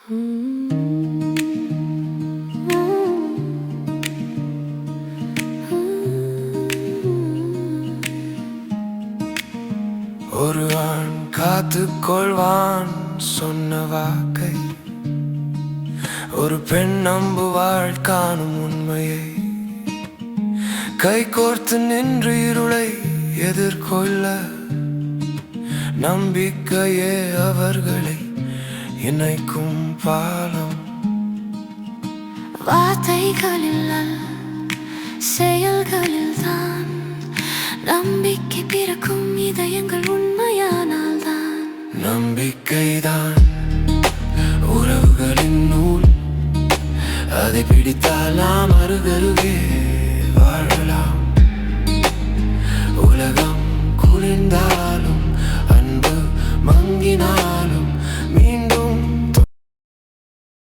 ஒரு ஆண் காத்துக்கொள்வான் சொன்ன வாக்கை, ஒரு பெண் நம்புவாள் காணும் உண்மையை. கை கோர்த்து நின்று இருளை எதிர்கொள்ள நம்பிக்கையே அவர்களை இணைக்கும் பாலம். வார்த்தைகளில் அல்ல, செயல்களில் தான் நம்பிக்கை பிறக்கும். இதயங்கள் உண்மையானால் தான் நம்பிக்கைதான் உறவுகளின் நூல். அதை பிடித்தால் நாம் அருகருகே